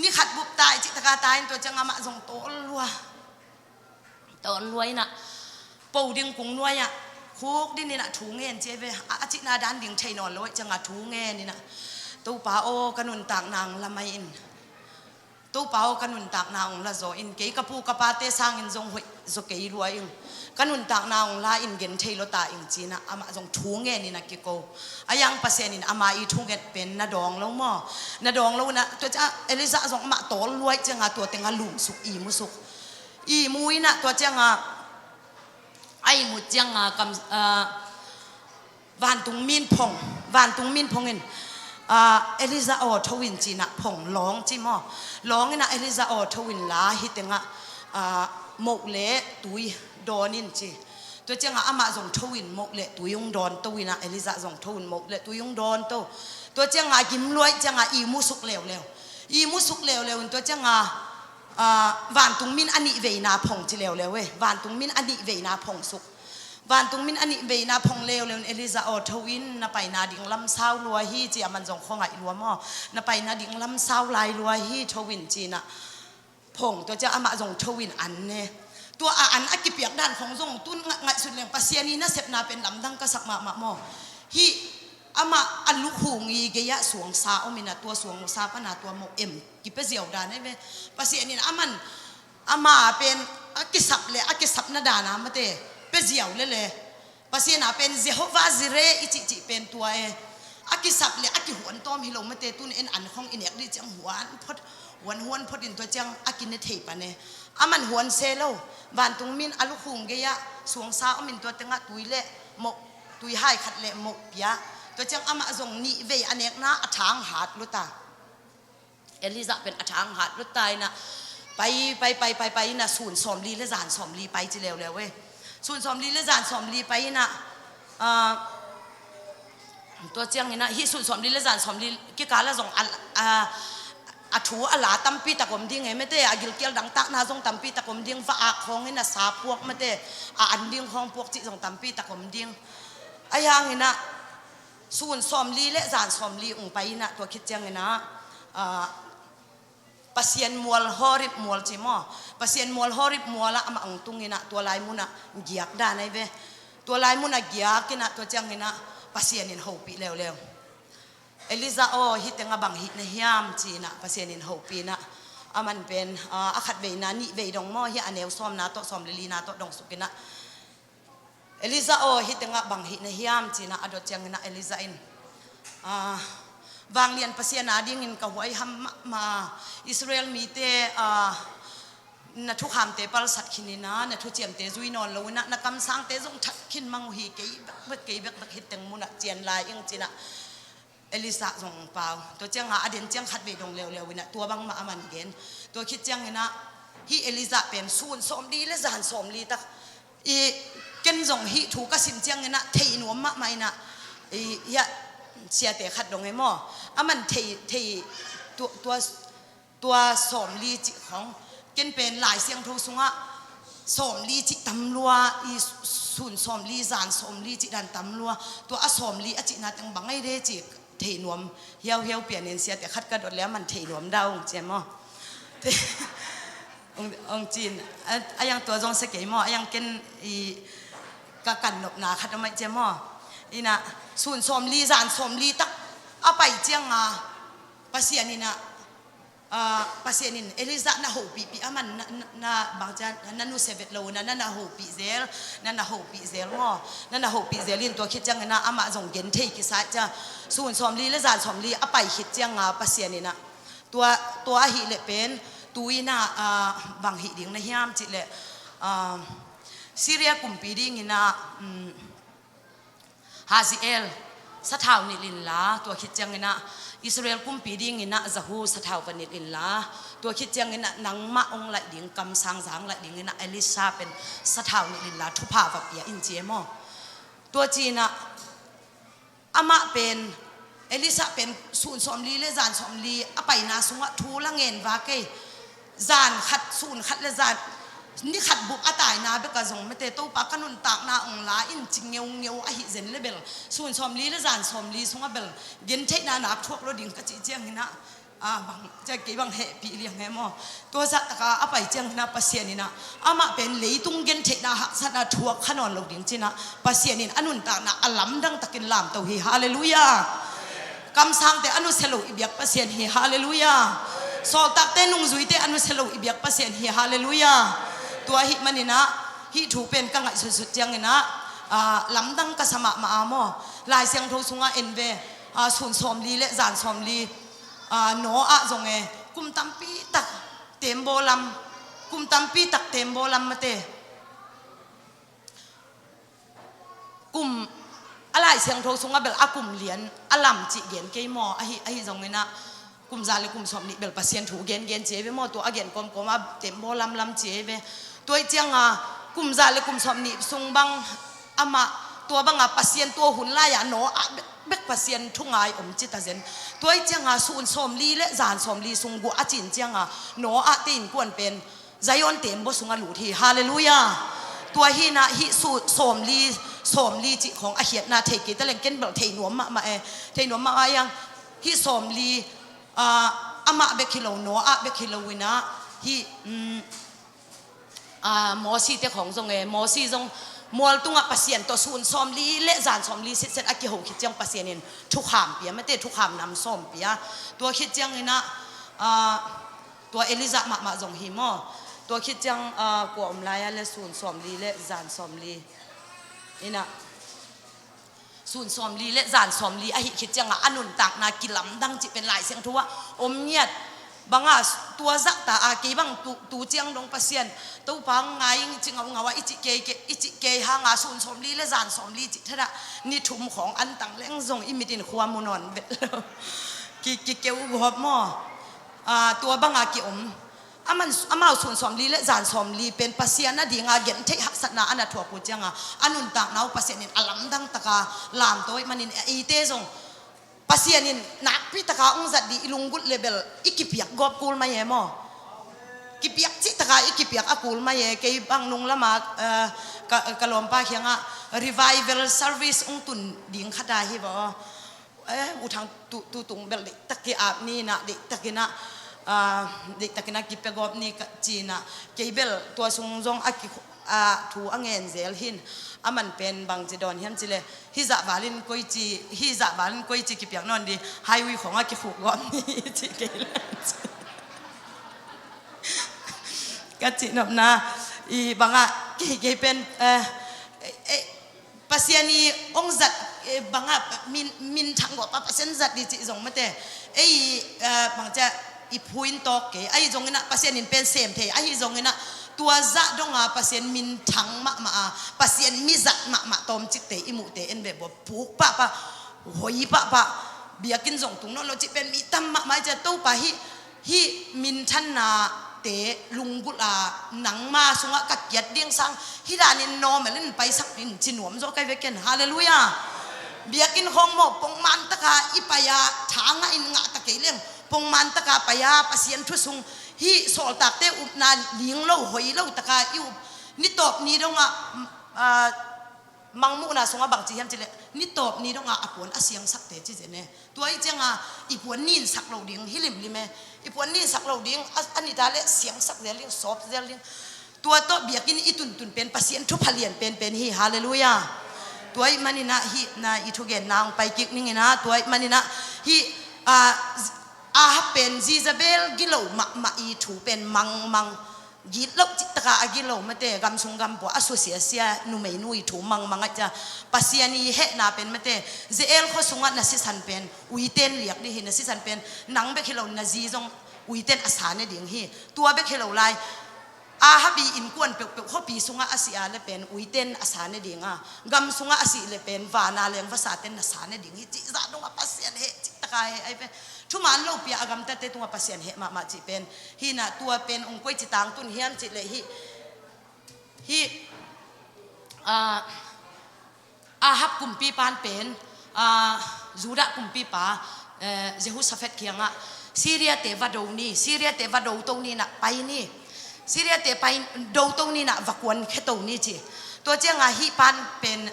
นี่ขัดบุกตายจิตกาตายตัวเจ้างามาส่งโตรวยน่ะปูดึงกุ้งรวยอ่ะคุกดินี่น่ะถูเงินเจเวอาจินาดันดิ่งชัยนอนเลยเจ้างาถูเงินนี่น่ะตู้ป้าโอกันนุนตากนางละไม่อินตู้ป้าโอกันนุนตากนางละโซอินเกยกระปูกระปาเตสร้างอินทรงหวยโซเกยรวยอินกันนุนตากนางลาอินเกนเทโลตาอินจีน่ะอามาส่งถูเงินนี่น่ะกิโกอายังเปอร์เซ็นต์นี่อามาอีถูเงินเป็นนาดองแล้วมั้งนาดองแล้วนะตัวจ้าเอลิซาส่งอามาโตรวยเจ้างาตัวเต็งอาลุมสุกอีมุสุกอีมุยน่ะตัวเจ้างาไอ้มุดเจ้างากำวานตุงมินพงเงินเอลิซาโอทวินจีน่ะพงร้องจิมอร้องน่ะเอลิซาโอทวินลาฮิตงะหมกเละตุยดอนินจีตัวเจ้างอามาส่งทวินหมกเละตุยยงดอนตุยน่ะเอลิซาส่งทวินหมกเละตุยยงดอนตัวเจ้างากิมรวยเจ้างาอีมุสุกเลวตัวเจ้างาวานตุงมินอันนี้เวนาพงจีเลวเว้ยวานตุงมินอันนี้เวนาพงสุกวานตุงมินอันนี้เวนาพงเลวเอลิซาโอทวินน่ะไปนาดิ่งลำเศร้าลัวฮีจีมันส่งของไอ้ลัวมอน่ะไปนาดิ่งลำเศร้าลายลัวฮีทวินจีน่ะพงตัวเจ้าอามาส่งทวินอันเนี่ยตัวอันอากิเปียกด้านของส่งตุ้นง่ายสุดเลยปัสเซียนีน่ะเสพนาเป็นลำดังกระสักมาหมอฮีอามาอันลูกหูงีเกียสวงซาอมินะตัวสวงซาปนาตัวหมกกิเปเซียวดานให้เว้ปัสเซียนีน่ะอามาเป็นอากิสับนาดานะมาเตเปเซียวเลยปัสเซียน่ะเป็นเจโฮวาซิเรอิจิเป็นตัวอากิสับอากิหวนต้อมฮิโลมาเตตุนอันของอินเอกดิจังหวนพดอินตัวจังอากินเทปะเนี่ยอามันหวนเซโลบานตุงมินอาลูกหุงเกียสวงซาอมินตัวจังตุยเละหมกตุยให้ขัดเละหมกเปียตัวจังอามาส่งนี่เวอเนกนะอาทางหาดลุตาเอลิซาเป็นอาทางหาดลุตายนะไปนะศูนย์สอมลีและจานสอมลีไปจีเลวเว้ยศูนย์สอมลีและจานสอมลีไปนะตัวเจียงนี่นะฮิศูนย์สอมลีและจานสอมลีกี่การละส่งอาถูอาลาตั้มปีตะกมดิ้งไงไม่ได้อากิลเกียลดังตักนาส่งตั้มปีตะกมดิ้งฟ้าของนี่นะสาพวกไม่ได้อันดิ้งของพวกจิส่งตั้มปีตะกมดิ้งไอ้ยังนี่นะส่วนสอมลีและจานสอมลีองไปนะตัวคิดจังไงนะปัสเซียนมัวฮอริบมัวจิมอปัสเซียนมัวฮอริบมัวละมาองตุงไงนะตัวลายมุนะเกียกด้านไหนเว้ตัวลายมุนะเกียกนะตัวจังไงนะปัสเซียนินหูปีเร็วเอลิซาโอฮิตงาบังฮิตในยามจีนะปัสเซียนินหูปีนะมันเป็นอาขัดเวนานิเวดงมอฮิอันเอวซ้อมนาโตซ้อมลิลีนาโตดงสุกินะเอลิซาโอฮิตงาบังฮิตในยามจีนะอดจังไงนะเอลิซาอินวางเรียนปัสเซียนาดิ้งอินกับไว้ฮัมมาอิสราเอลมีเตนัทุกคำเตปลสัตขินินะนัทุเจียมเตจุยนอนแล้วนะนักกำสังเตจงทักขินมังฮีเกยบักฮิตตึงมุนักเจียนลายยังจีนะเอลิซาส่งเปล่าตัวเจียงหาอเดนเจียงขัดเวดงเร็วนะตัวบังมามันเกนตัวคิดเจียงนะฮีเอลิซาเป็นสูนสมดีและจานสมดีตักอีเกนส่งฮีถูกกสินเจียงนะเทนวมมะไม่นะอียะเสียแต่ขัดดงไอ้หม้อมันเทตัวสมลีจิของเกินเป็นหลายเสียงโทสุงะสมลีจิตำลัวอีสุนสมลีจานสมลีจิดันตำลัวตัวอสมลีอจินาตังบังไอเดจิเทนวมเฮียวเปลี่ยนเสียแต่ขัดกระโดดแล้วมันเทนวมดาวเจมองจีนยังตัวจงสเกยมยังเกินอีกะกันหนบหนาขัดไม่เจมอีน่ะส่วนสมลีจานสมลีตักเอาไปเจียงปัสเซียนินะปัสเซียนินเอลิซาหน้าหูปีมันหน้าบางจานนั่นนูเซเวตโลนั่นหน้าหูปีเซลนั่นหน้าหูปีเซลง้อนั่นหน้าหูปีเซลินตัวคิดจังนะอามาส่งเย็นเทกิสายจะส่วนสมลีและจานสมลีเอาไปคิดจังปัสเซียนินะตัวหิเลเป็นตุยน่ะบางหิดิ่งในยามจิเลซีเรียกุมปีดิ่งนะฮาซิเอล สะเท่านิลินลาตัวคิดจังนะอิสราเอลกุมปีดิ่งนะจะหูสะเท่าวันนิลินลาตัวคิดจังนะนังมาองไหลดิ่งกำสังสังไหลดิ่งนะเอลิซาเป็นสะเท่านิลินลาทุพาวับเปียอินเจมอตัวจีนะอามาเป็นเอลิซาเป็นศูนย์สมลีและจานสมลีอไปนาสุงะทูละเงินวาเกจานขัดศูนย์ขัดและจานนี่ขัดบุกอาตายนาเบกะจงไม่เตตู้ปากกันุนตากนาองลาอินจิงเงียวอหิเซนเลเบลส่วนสมลีและจานสมลีสุงะเบลเย็นเทนานักทวกรดิ่งกะจิเจียงนะบางจะกี่บางเหตุปีเลี้ยงไงมั่วตัวสัตว์กาอไปเจียงนะปัสเซียนินะอามาเป็นเลยตุงเย็นเทนาหักสัตว์ทวกขนอนรดิ่งจีนะปัสเซียนินอนุนตากนาอัลลัมดังตะกินลามเตาฮีฮาเลลูยากำสังแต่อนุเซโลอิบยักปัสเซียนฮีฮาเลลูยาโซตักเตนุงซุยเตอนุเซโลอิบยักปัสเซียนฮีฮาเลลูยาตัวหิมันนี่นะหิถูเป็นกังไงสุดๆจังนี่นะลำดังกษมะมาอามอลายเสียงโทสุงะเอ็นเวส่วนสมลีและจานสมลีโนอะจงเอกุมตัมปีตักเต็มโบลัมกุมตัมปีตักเต็มโบลัมมาเตกุมอะไรเสียงโทสุงะเบลอากุมเหรียญอลัมจิเกนเกยมออหิจงเงนะกุมจาเลกุมสมลีเบลปัสเซียนถูเกนเจเวมอตัวอเกนกอมเต็มโบลัมเจเวตัวเจียงกุมจาเลกุมสมลีซุงบังอามาตัวบังปัสเซียนตัวหุ่นลายโนอะเบกปัสเซียนทุ่งไงจิตาเซนตัวเจียงส่วนสมลีและจานสมลีซุงกัวอาจินเจียงโนอะตินกวนเป็นใจยอนเต็มบ่ซุงหลุทีฮาเลลูยาตัวหินะหิสูสมลีจิของอาเหียนาเทกิตะเลงเกนเบลเทนวมมาเทนวมมายังหิสมลีอามาเบกิโลโนอะเบกิโลวินะหิมอสีเตของจงมอสีจงมัวตุงปัสเซียนตัวส่วนสมลีและจานสมลีเสร็จอากิโหคิดจังปัสเซียนทุกขามเปียไม่เตทุกขามนำส้มเปียตัวคิดจังนี่นะตัวเอลิซามาจงหิมอตัวคิดจังกวมลายและส่วนสมลีและจานสมลีนี่นะส่วนสมลีและจานสมลีอหิคิดจังอนุนตักนากิลำดังจิเป็นลายเสียงทัวอมเนียดบางตัวจักตาอากีบังตูเจียงดงปัสเซียนตัวพังไงจิงเอางาว่าอิจิเกยหางส่วนสมลีและจานสมลีจิตระนี่ถุมของอันตังเล้งทรงอิมิตินความมุนอนเบ็ดกิเกวหัวหม้อตัวบางอากิอมอามาส่วนสมลีและจานสมลีเป็นปัสเซียนน่ะดีงาเย็นเทหักษณะอันนั้นถั่วกูเจียงอนุนตักนาวปัสเซียนินอลัมดังตะกาลามตัวมันนินอีเตซงปัสเซียนินนักพิตะกาองจัดดีลุงกุดเลเบลอิกิเปียกกอบกูลมาเยมอกิเปียกจิตะกาอิกิเปียกอากูลมาเยเกยบังนุงละมากะลอมป้าเขียงrevival service องตุนดิ่งขดาฮิบอุทางตุงเบลเด็กตะกี้อาบนี่นะเด็กตะกี้นะเด็กตะกี้นะกิเปียกกอบนี่จีนะเกยเบลตัวซุงจงอากิถูอังเงินเซลหินอามันเป็นบางจีดอนเฮียนจิเลฮิจะบาลินกุยจีกิเปียกนอนดีไฮวีของอากิฟูกอมนี่จีเกลก็จีนบนะอีบางเกเป็นปัสยานีองจัดบางมินทั้งหมดปัสยานจัดดีจีจงไม่แต่บางจะอีพูนตอกเกไอ้จงเงินะปัสยานีเป็นเซมเทไอ้จงเงินะตัวจะดงปัสยานมินทั้งมาปัสยานมิจัดมาตอมจิตเตอิมุเตเอ็นแบบว่าผูกปะหอยปะเบียกินจงตุงนั่นเราจิเป็นมีตั้มมาจะตู้ปะฮิมินชันนาเตลุงกุลาหนังมาสุงะกัดยัดเดียงสังฮิดานินโนเมลินไปสักนินจินหวมโจไกเวกันฮาเลลูยาเบียกินห้องหมกปงมันตะกาอิปยาทางอินงะตะเกเลี้ยงปงมันตะกาปยาปัสยานทุสุงฮิโซลตักเตอุปนาเลี้ยงเล่าหอยเล่าตะกาอิวนิตบนี้ดงมังมุนาสงะบางจีฮัมจิเลนิตบนี้ดงอปวนอาเซียงสักเตจิเจเนตัวไอ้เจ้าอีปวนนินสักเราดิ่งฮิลิมลิเมอีปวนนินสักเราดิ่งอันนี้ตาเลเสียงสักเดลิงซอฟเดลิงตัวโตเบียกินอีตุนเป็นปัสเซียนทุพเลียนเป็นฮิฮาเลลูยาตัวไอ้มันนี่นะฮินะอีทุเกนนางไปกิกนี่ไงนะตัวไอ้มันนี่นะฮิเป็นซีซาเบลกิโลมาอีถูเป็นมังยิลจิตกากิโลมาเตกำสุงกำปัวอสุเสียเสียนุเมนุยถูมังจะปัสยานีเฮนาเป็นมาเตเจเอลข้อสุงะนัสิสันเป็นอุยเตนเลียกนี่เห็นนัสิสันเป็นนังเบคิโลนาจีจงอุยเตนอาสาเนดิ่งฮีตัวเบคิโลไล habi in kuan pe hopi sunga asia le pen uiten asane dinga gam sunga asi le pen wana leng vasaten asane dingi chi za donga pasien he chi takai ai pen thuman lo pia agam ta te tunga pasien he ma chi pen hi na tua pen ong koi chi tang tun hiam chi le hi hap kumpi pan pen Juda kumpi pa Jehoshaphat kianga Syria te vadoni Syria te vadotoni na pai ni Syria te pai dotoni na vakwan khetoni chi to chenga hi pan pen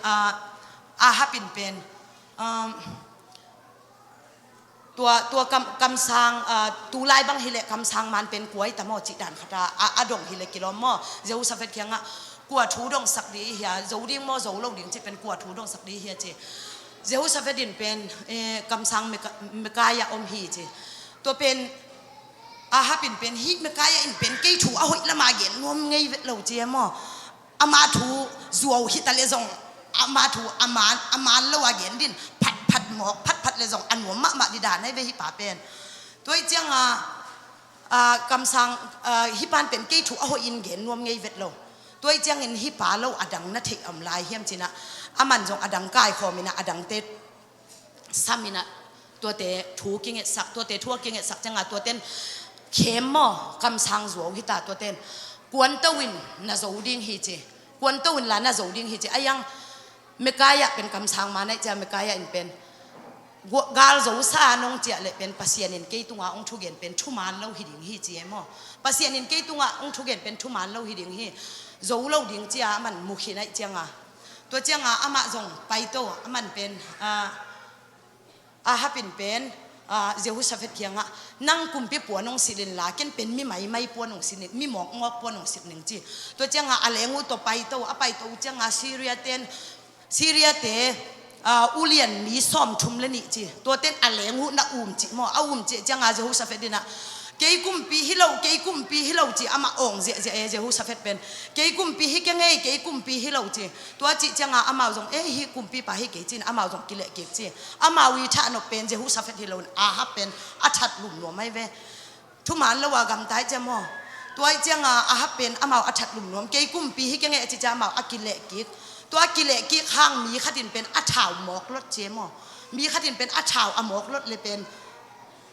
hapin pen tua kam sang tu lai bang hile kam sang man pen kuai tamo chi dan khata adong hile kilomo Jehoshaphat kianga kwa thu dong sak di hia zo ding mo zo lo ding chi pen kwa thu dong sak di hia chi Jehoshaphat din pen kam sang Mekaya om hi chi to pen hapin pen hi Mekaya in pen kei thu a hoi lama gen nom ngei vet lo chi mo ama thu zuo hi ta le zong ama thu aman lo again din phat mok phat le zong an ma di da nai ve hi pa pen toi chiang kam sang hi pan pen kei thu a hoi in gen nom ngei vet lo toi chiang in hi pa lo adang na thei am lai hiam china aman jong adang kai khomina adang te samina to te thu king sak to te thu king sak changa to ten khemo kam sang zo hi ta to ten kwan tawin na zo ding hi che kwan tawin la na zo ding hi che ayang Mekaya pen kam sang ma nai cha Mekaya in pen gal zo sa nong chia le pen pasien in ke tunga ong thu gen pen thu man lo hi ding hi che mo pasien in ke tunga ong thu gen pen thu man lo hi ding hi zo lo ding chia man mu khi nai changa to changa ama zong pai to aman pen hapin pen Jehoshaphat kianga nang kumpi puanong silin la ken pen mi mai puanong sinit mi mok ngok puanong sitning chi to changa alengu to pai to apai to changa Syria te ulian mi som thum le ni chi to ten alengu na chi mo chi changa Jehoshaphat dina kei kumpi hilo chi ama ong Jehoshaphat pen kei kumpi hi kenge kei kumpi hilo chi to chi changa ama jong hi kumpi pa hi ke chin ama jong kile ke chi ama wi tha no pen Jehoshaphat hilo happen athat lum no mai ve thuman lo wa gam tai che mo to changa happen ama athat lum nom kei kumpi hi kenge chi cha ma akile ki to akile ki khang mi khatin pen athau mok lot che mo mi khatin pen athau amok lot le pen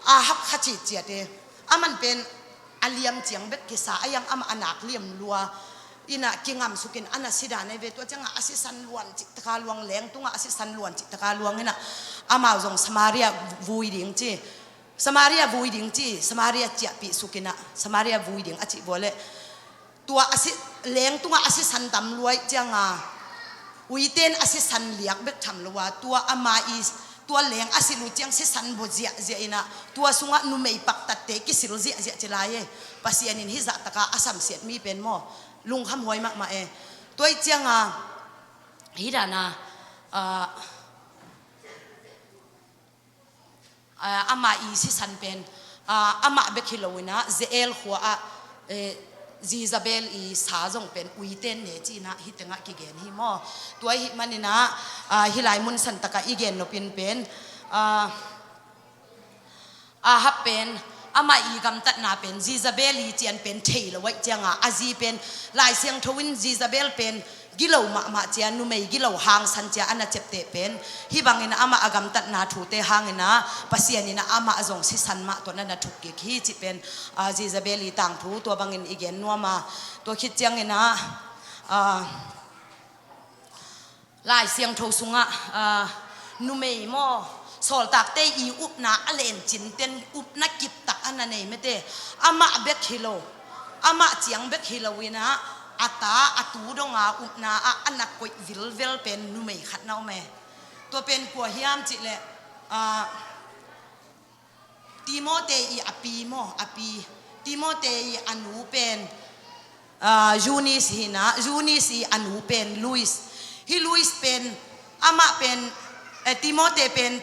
hap khachi chia te aman pen aliam chiang bet kisa ayang ama anak liam lua ina kingam sukin ana sida ne ve to changa asisan luan chi taka luang leng tunga asisan luan chi taka luang ina ama jong Samaria vui ding chi Samaria chia pi sukina Samaria vui ding achi bole tua asi leng tunga asisan tam luai changa uiten asisan liak bet tham luwa tua ama is tua leng asilu chiang si san bo zia ina tua sunga nu mei pak tat te ki sil zia chilaye pasian in hi za taka asam siat mi pen mo lung kham hoi mak ma e toi chianga hi dana ama i si san pen ama bekhilowina zel khwa Jezabel i sa jong pen uiten ne chi na hitenga ki gen hi mo tuai hi manina hilai mun san taka igen no pin pen happen ama i gam tat na pen Jezabel i chian pen thailo wai changa aji pen lai siang thowin Jezabel pen gilo ma chian nu mei gilo hang san cha ana chepte pen hi bangina ama agam tat na thu te hangina pasianina ama azong si san ma to na thuk ki khi chi pen Jezabel i tang thu to bangin igen nuama to khit changina lai siang tho sunga nu mei mo sol tak te i up na alen chin ten up na kip tak ana nei mete ama bek hilo ama chiang bek hilowina ata atu donga upna anak koi vilvel pen nu mei khat nau me to pen ko hiam chi le Timote i api Timote i anu pen Junis i anu pen Louis pen ama pen Timote pen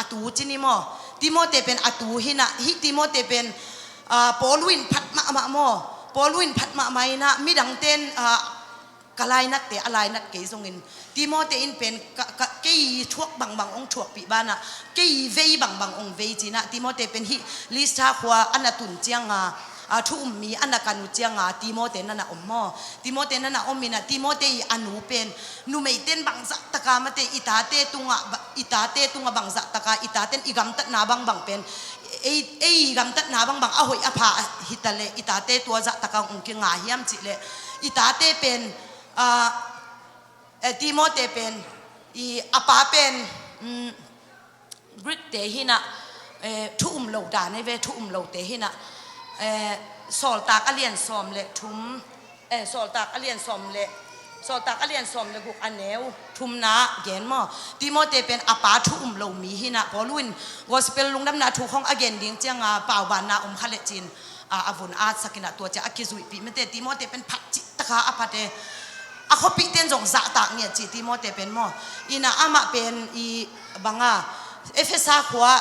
atu chini mo Timote pen atu hina hi Timote pen Paulwin phatma mo Paulwin phatma maina midang ten kalai nat te alai nat ke zongin Timote in pen ke thuak bang ong thuak pi bana ke vei bang ong vei china Timote pen hi lista khwa anatun chianga thu mi anakanu chianga Timote nana ommo Timote nana omina Timote anu pen nu meiten bangza taka mate itate tunga bangza taka itaten igam tat na bang pen igam tat na bang ahoi apha hitale itate tua za taka ungki nga hiam chile itate pen Timote pen i apa pen Brit te hina thu lo da nei ve thu lo te hina sol tak alien som le thum sol tak alien som le guk aneu thum na gen mo Timote pen apa thu lo mi hina poluin gospel lungdam na thu khong again ding changa pau ban na khale chin avun at sakina to cha akizui pi mete Timote pen phat chi taka apate ako piten jong za tak nia chi Timote pen mo ina ama pen i banga Efesa khwa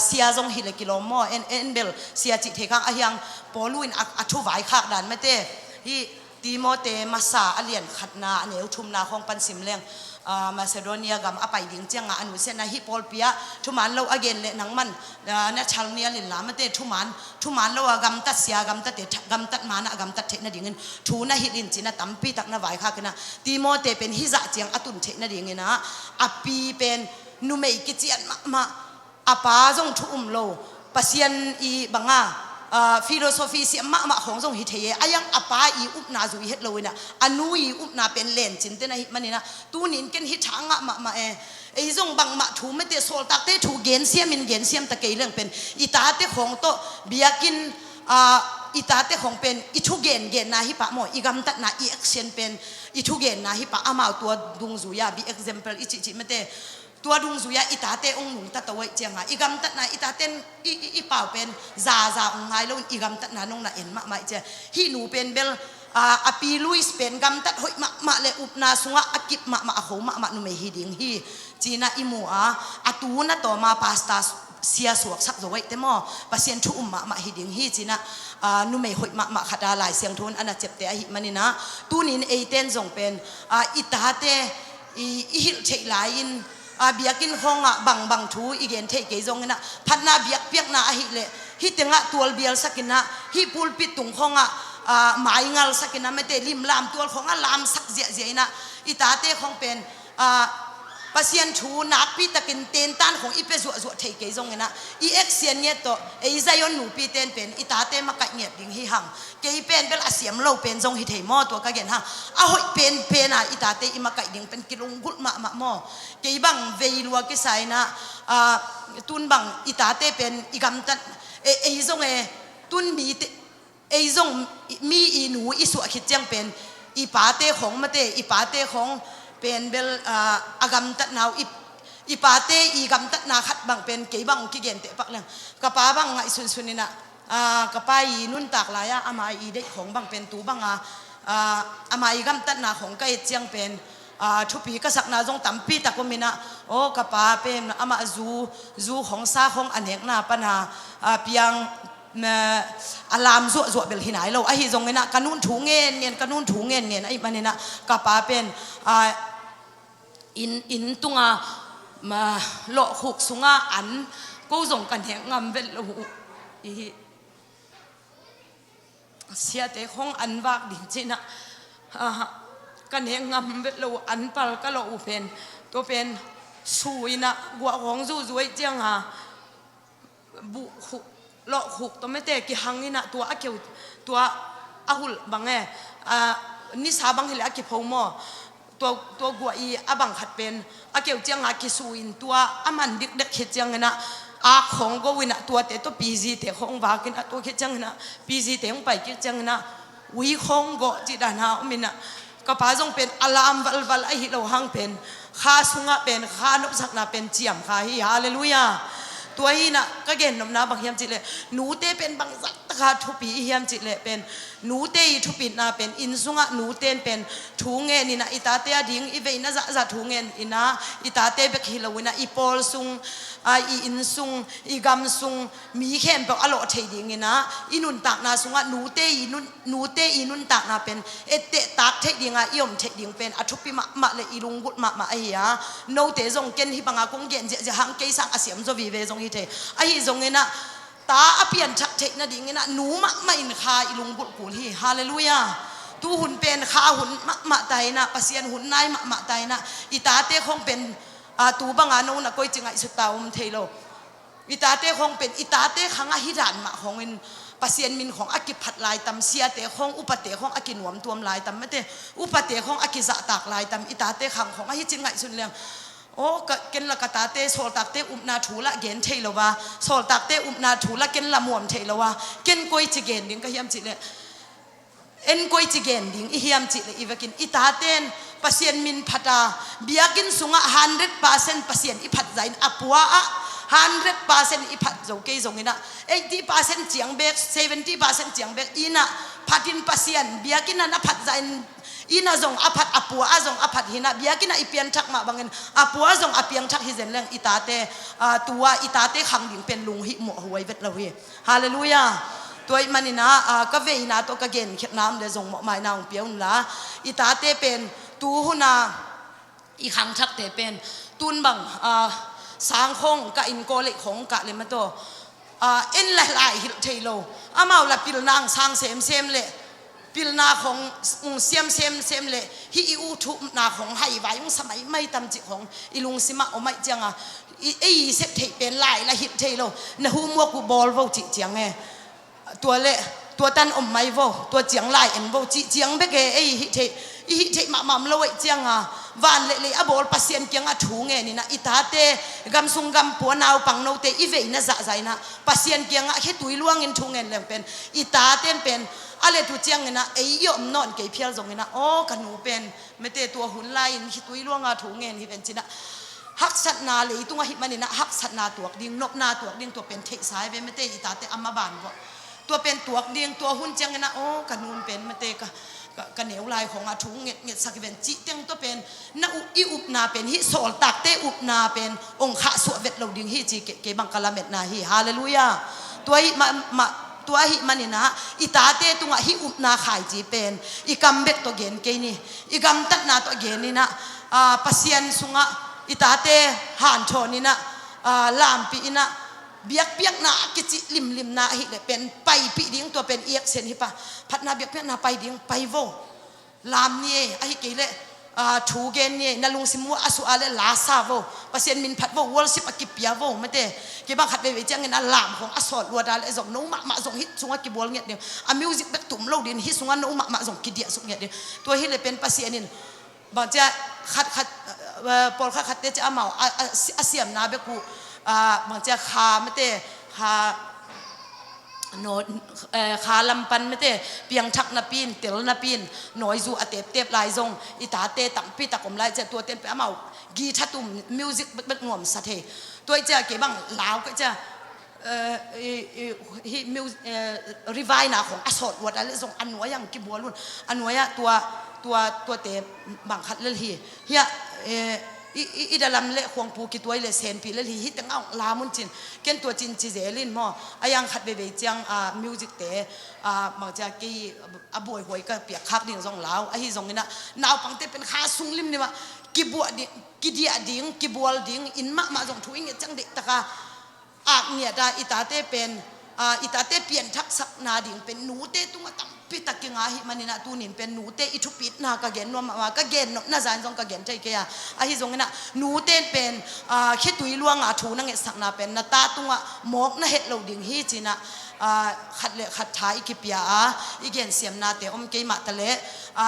sia jong hile kilomo enbel sia chi thekang ahyang poluin athu vai khak dan mate hi Timote masa alien khatna aneu thumna khong pan simleng Macedonia gam apai ding changa anu se na hi pol pia thuman lo again le nangman na chalnia lin la mate thuman lo gam ta sia gam ta te gam tat mana gam tat the na dingin thu na hilin china tampi tak na vai kha kana Timote pen hi za chiang atun the na dingina api pen nu mei ki chian ma apa jong thu lo pasian i banga philosophy si ma khong jong hi theye ayang apa i upna zu het loina anu i upna pen len chin te na hi manina tu nin ken hi thanga ma ei jong bang ma thu me te sol tak te thu gen siam ta ke leng pen itate khong to biakin itate khong pen I thu gen na hi pa mo igam tat na I action pen I thu gen na hi pa ama tua dung zu ya bi example I chi me te tua dung zu ya itate ong nung ta tawai changa igam tat na itaten I pau pen za ong ngai lo igam tat na nong na en ma che hi nu pen bel api Luis pen gam tat hoi ma le upna sunga akip ma ho ma nu me hi ding hi china imu atu na to ma pasta sia suak sak zo wai te mo pasien thu ma hi ding hi china nu me hoi ma khata lai siang thon ana chepte hi manina tunin 18 jong pen itate I hil thei lain biakin khonga bang thu igen thei ke jong na phatna biak piak na hi le hi tenga tual bial sakina hi pulpit tung khonga mai ngal sakina mete lim lam tual khonga lam sak je na itate khong pen pasien thu nak pi takin ten tan khong ipe zu thei ke jong na I action ne to ei zayon nu pi ten pen itate ma ka nge ding hi hang ke pen bel asiam lo pen jong hi thei mo to ka gen hang hoi pen itate I ma ka ding pen kilung gut ma mo ke bang veilua ke sai na tun bang itate pen igam tat ei jong tun mi ei jong mi inu isu khit chang pen ipate khong mate ipate khong pen bel agam tat now ipate igam tat na khat bang pen ke bang ki gen te pak lang kapa bang ngai sunina kapa I nun tak la ya ama I de khong bang pen tu bang ama igam tat na khong kai chiang pen thupi ka sak na jong tampi takomina o kapa pen ama zu khong sa khong anek na pana piang alam zo bel hinai lo a hi jong na kanun thu ngen ai manina kapa pen in tunga ma lo khuk sunga an ko jong kan he ngam vel lo I sia te khong an wak din china kan he ngam vel lo an pal ka lo pen to pen suina gwa hong zu ai chiang bu khuk lo khuk to mete ki hangina tua akeu tua ahul bange ni sabang hile akiphomo to gwa I abang khat pen akeu chiang ki suin tua aman dik dek khit chiang na khong go wina tua te to PG te khong wa kin to khit chiang na PG te ong pai ki chiang na wi khong go chi da na mina ka pa jong pen alam val ai hi lo hang pen kha sunga pen kha no sak na pen chiam kha hi hallelujah tua hi na ka gen nom na bang hiam chi le nu te pen bang zat kha thupi hiam chi le pen nu te I thupi na pen in sunga nu ten pen thu nge ni na itate ading I ve na za thu ngen ina itate be khilawina I pol sung I in sung I gam sung mi khem ba alo thei ding ina inun tak na sunga nu te inun tak na pen ette tak thei dinga iom thei ding pen athupi ma le ilung gut ma ai ya no te jong ken hi banga kong gen je hang ke sang asiam zo vi ve jong hi the ai jong ina ตาอเปียนชักเทนะดิ่งนะหนูมะอินคาอิลุงบุกูลีฮาเลลูยาตูหุ่นเป็นคาหุ่นมะไตนะปัสยานหุ่นนายมะไตนะอิตาเตคงเป็นตูบังอาโนนะก้อยจึงไอสุดตาอมเทโลอิตาเตคงเป็นอิตาเตขังฮิรันมะของอินปัสยานมินของอากิพัดลายตำเสียเตคงอุปเตของอากิหนวมตัวมลายตำไม่เตอุปเตของอากิจะตากลายตำอิตาเตขังของฮิจึงไอสุดเลียงโอ้เกณฑ์ละกตาเตโซลตักเตอุบนาถูละเกณฑ์เทลวะโซลตักเตอุบนาถูละเกณฑ์ละมวมเทลวะเกณฑ์ก้อยจิเกณฑ์ดิ้งก็ยามจิเลยเอ็นก้อยจิเกณฑ์ดิ้งอียามจิเลยอีเวกินอิตาเตนปัสยานมินพัดาเบียกินสุงะ100%ปัสยานอิพัดใจอัปวะ100%อิพัดโจเกยจงอินะ80%เจียงเบก70%เจียงเบกอินะพัดินปัสยานเบียกินนะพัดใจอินาจงอภัดอปัวอาจงอภัดหินะเบียกินะอีเปียนทักมาบางเงินอปัวจงอเปียงทักฮิเซนเรื่องอิตาเตตัวอิตาเตขังดิ่งเป็นลุงหิหมวหวยเวทละเวฮาเลลูยาตัวมันนี่นะก็เวอินาตัวก็เกณฑ์เข็ดน้ำเดี๋ยวจงหมายนางเปียวละอิตาเตเป็นตูหุนาอีขังทักเตเป็นตุนบังสางคงกะอินโกเล็กของกะเลยมาตัวเอ็นหลายฮิเทโลอามาละปิลนางสางเซมเลยปิลนาของเซียมเลยฮิอูทุนาของไฮไว้ยังสมัยไม่ตำจิของอิลุงสิมาโอไม่จังไอเสพติดเป็นลายละฮิตเทโลนะหูมัวกูบอลวจิจังไงตัวเละตัวตันอมไม่วตัวเจียงลายเอ็นวจิจังเบกไอฮิตเทมาเลวจังวันเละอบอลปัสเซียนเกียงถูไงนี่นะอิตาเตกำซุงกำปัวนาวปังโนเตอีเวนะจะใจนะปัสเซียนเกียงแค่ตุยล่วงเงินถูเงินเลยเป็นอิตาเตนเป็นอะไรตัวเจียงเงินนะไอยอมนอนเกี่ยเพียรจงเงินนะโอ้กันหนูเป็นไม่เตตัวหุ่นไล่คิดตุยล่วงถูเงินที่เป็นจีนะฮักสัตนาเลยตัวหิมันนี่นะฮักสัตนาตัวดิ่งนบนาตัวดิ่งตัวเป็นเทสายเป็นไม่เตอิตาเตอัมมาบานบ่ตัวเป็นตัวดิ่งตัวหุ่นเจียงเงินนะโอ้กันหนูเป็นไม่เตกันเหนียวลายของอาถุงเงียสักเป็นจิเตียงตัวเป็นนาอุบนาเป็นฮิโซลตักเตอุบนาเป็นองค์ข้าสวดเวทเราดิ่งฮิจิเกบังกะละเม็ดนาฮิฮาเลลูยาตัวฮิตัวหิมันนี่นะอิตาเตตุงะฮิอุบนาขายจีเป็นอีกัมเบ็ดตัวเกนเกนี่อีกัมตัดนาตัวเกนนี่นะปัสยันสุงะอิตาเตหันชอนี่นะลามปีนะเบียกเปียกนากิจิลิมนาฮิเลยเป็นไปปีดิ้งตัวเป็นเอียกเซนฮิปะพัดนาเบียกเปียกนาไปดิ้งไปโวลามนี่ไอ้เกลถูเกนนี่นาลุงสิมัวอสุอาเลลาซาโวปัสยันมินพัดโววอลสิปกิปยาโวไม่เตเก็บบังคับไปเวจังเงินลามของอสอดวัวดาเลจงนู้มาจงฮิตสุงกิบวลเงี้ยเดียวมิวสิกเบกตุ่มเราดินฮิตสุงนู้มาจงกิเดียสุงเงี้ยเดียวตัวฮิเลยเป็นปัสยันนินบางจะขัดปอลขัดเตจะอามาอาเซียมนาเบกูบางจะขาไม่เตขาโนขาลำปันไม่เตเปียงทักนาปีนเตลนาปีนหน่อยจูอเตบลายจงอิตาเตตังปีตะกมลายจะตัวเต้นไปอามากีทัตุมมิวสิกเบกงวมสัตย์ตัวจะเก็บบังลาวก็จะมิวรีไวน์นะของอสอดวัดอะไรส่งอันหัวยังกิบัวลุ่นอันหัวยะตัวเตบังคัดเลฮีเฮียอีดาลัมเละควงปูกิตัวเลเซนปีเลฮีฮิตตั้งเอาลามุนจินเกนตัวจินจิเจลินมออายังขัดเบเบจังมิวสิกเตบางจากกีบวยหวยก็เปียกคักดิ่งส่งลาวไอ้ที่ส่งนี่นะนาวปังเตเป็นขาซุงลิมนี่ว่ากิบัวดิ่งกิเดียดิ่งกิบัวดิ่งอินมาส่งถุยเงี้ยจังเด็กตะกาเนี่ยได้อิตาเตเป็นอิตาเตเปลี่ยนทักษะนาดิ่งเป็นหนูเตตุงตั้มปิตะกิงาหิมันนี่นะตูนินเป็นหนูเตอิทุปิดนากะเกนนวมมากะเกนน่าจานจงกะเกนใจเกียไอ้ที่จงนี่นะหนูเตเป็นคิดตุยล่วงถูนั่งเงสักนาเป็นนาตาตุงหมอกน่าเห็ดเราดิ่งฮีจีนะขัดเละขัดท้ายกิปยาอีเกนเสียมนาเตอมเกยมาตะเละ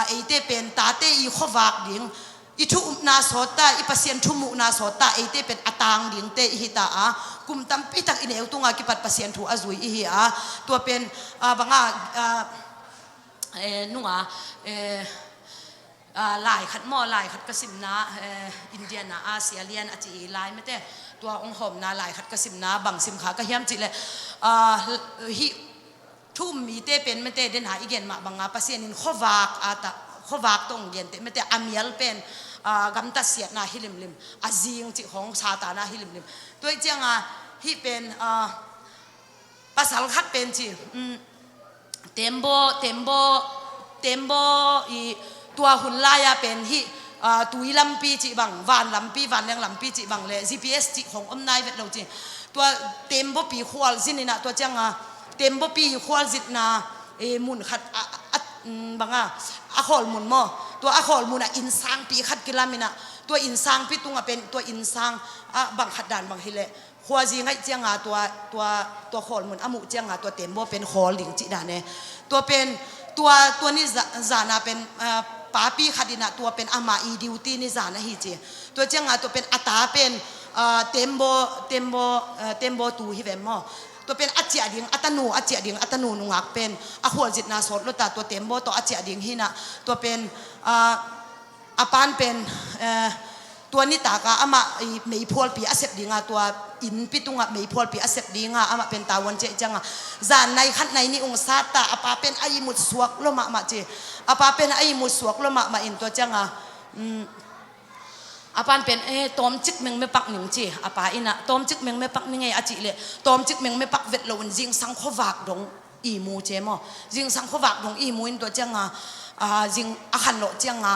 ไอเตเป็นตาเตอีขวากดิ่งอิทุอุนาโสตาอิปัสยันทุมุนาโสตาไอเตเป็นอตางดิ่งเตอิตากุมตั้มปิตักอินเอวตุงกิปัดปัสยันทุอาจุยอิฮิตัวเป็นบางนุ่งลายขัดหม้อลายขัดกระสิมนาอินเดียนาอาเซียเลียนอาจีลายไม่แต่ตัวองค์หอมนาลายขัดกระสิมนาบังสิมขากระเฮียมจิเลยฮิทุ่มมีเตเป็นไม่แต่เดินหาอีเกนมาบางปัสยันินขวากขวากตรงเย็นเตไม่แต่อามีลเป็นกำตัดเสียนาฮิลิมอาจีงจิของซาตานาฮิลิมตัวเจียงฮิเป็นภาษาขัดเป็นจีเต็มโบอีตัวหุ่นลายเป็นฮิตุยลำปีจิบังวานลำปีวานแรงลำปีจิบังเลย GPS จิของอมนายเวทเราจีต ตัวเต็มบ่ปีควอลสินี่นะตัวจังเต็มบ่ปีควอลสินะมุนขัดบังอะขอลมุนมอตัวอะขอลมุนอินซังปีขัดกิลามินะตัวอินซังปีตุงเป็นตัวอินซังบังขัดด่านบังฮิเลขวาจีไงเจียงตัวขอลมุนอมุเจียงตัวเต็มบ่เป็นขอลหลิงจิดาเนตัวเป็นตัวนี้จานาเป็นป้าปีขัดดินะตัวเป็นอามาอีดิวตี้นี่จานะฮิจีตัวเจียงตัวเป็นอัตาเป็นเต็มโบตูฮิเวมอตัวเป็นอาเจียดิงอัตนูอาเจียดิงอัตนูนุงักเป็นอขวลจิตนาสดลตาตัวเต็มโบตัวอาเจียดิงฮินะตัวเป็นอาปานเป็นตัวนิตากาอามาไม่พอลปีอาเซบดิงตัวอินปิตุงไม่พอลปีอาเซบดิงอามาเป็นตาวันเจจังจานในขันในนี่องศาตาอาปาเป็นไอมุดสวกลมาเจอาปาเป็นไอมุดสวกลมาอินตัวจังอาปานเป็นตอมจิกเมงไม่ปักหนึ่งจีอาปาอินะตอมจิกเมงไม่ปักนี่ไงอาจิเลตอมจิกเมงไม่ปักเวทโลนจิงสังขวากดงอีมูเจมอจิงสังขวากดงอีมูอินตัวจังจิงอาขันโลจัง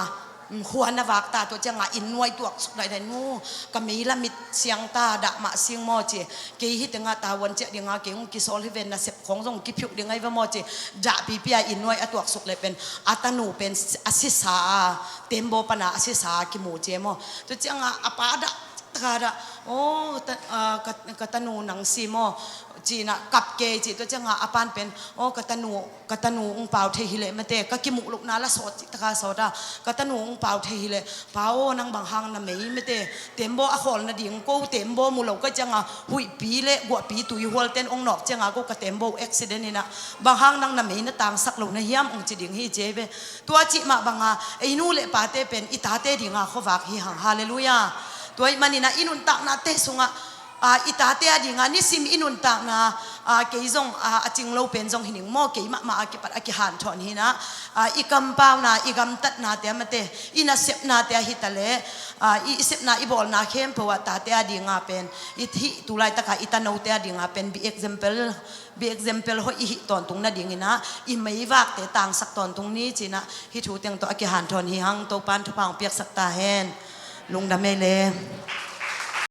หัวนาวากตาตัวจังอินนวยตัวสุดใดๆนู้ก็มีละมิดเสียงตาดะมาเสียงมอเจเกยฮิตงาตาวันเจเดียงาเกงกิโซลฮิเวนนะเสพของทรงกิพิวเดียงไงว่ามอเจดะปีปีอินนวยอตัวสุดเลยเป็นอัตนูเป็นอาศิสาเต็มโบปนาอาศิสากิมูเจมอตัวจังอปาดะตาดะโอ้กตนูหนังซีมอจีน่ะกับเกจีตัวจังอาปานเป็นโอ้กตนูองเปล่าเทหิเลมาเตก็กิมุลุกนาละสดตะกาสดากตนูองเปล่าเทหิเลเปล่านังบางหังน่ะไม่เตเต็มโบอขอลน่ะดิ่งกูเต็มโบมุลก็จังหุยปีเละบัวปีตุยหัวเต้นองนอกจังกูก็เต็มโบอุบิเหตุนี่นะบางหังนังน่ะไม่น่ะต่างสักลงในเฮียมองจีดิ่งฮีเจเบตัวจิมาบางไอ้นู่เละปาเตเป็นอิตาเตดิ่งเขาฝากฮีหังฮาเลลูยาตัวมันนี่นะอินุนตักนาเตสุงอิตาเตียดิงานิสิมอินุนตากนาเกยจงจิงโลเป็นจงหินิงโมเกยมาอากิปัดอากิหันทอนหินะอีกำปาวนาอีกำตัดนาเตียมาเตอินาเสพนาเตียฮิตาเลอีเสพนาอีบอลนาเข้มเพราะว่าตาเตียดิงาเป็นอิทิตุไลตะกาอิตาโนเตียดิงาเป็นบีเอ็กซ์แซมเปิลหอยตอนตรงนั้นดิงินะอีไม่วักแต่ต่างสักตอนตรงนี้จีนะฮิทูเตียงตัวอากิหันทอนหิหังตัวปานทุพางเปียกสักตาแหนลุงดำเมเล